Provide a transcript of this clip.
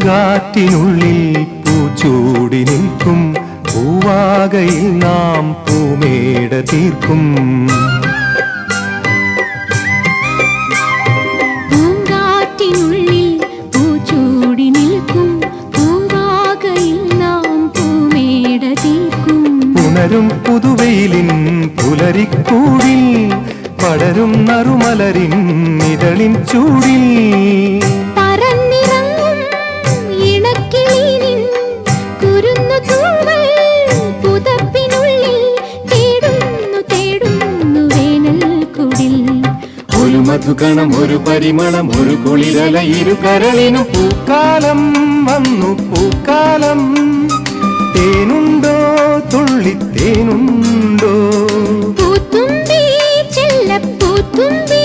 പൂങ്കാറ്റിനുള്ളിൽ പൂച്ചൂടി നിൽക്കും പൂവാകയിൽ നാം പൂമേട തീർക്കും. പൂങ്കാറ്റിനുള്ളിൽ പൂച്ചൂടി നിൽക്കും പൂവാകയിൽ നാം പൂമേട തീർക്കും. പുണരും പുതുവെയിലിൻ പുലരിക്കൂടിൽ പടരും നറുമലരിൻ ഇതളിൻ ചൂടിൽ ഒരു മധുകണം ഒരു പരിമളം ഒരു കുളിരല ഇരു കരളിനും പൂക്കാലം വന്നു പൂക്കാലം. തേനുണ്ടോ തുള്ളിത്തേനുണ്ടോ പൂത്തുമ്പി ചെല്ലപ്പൂത്തുമ്പി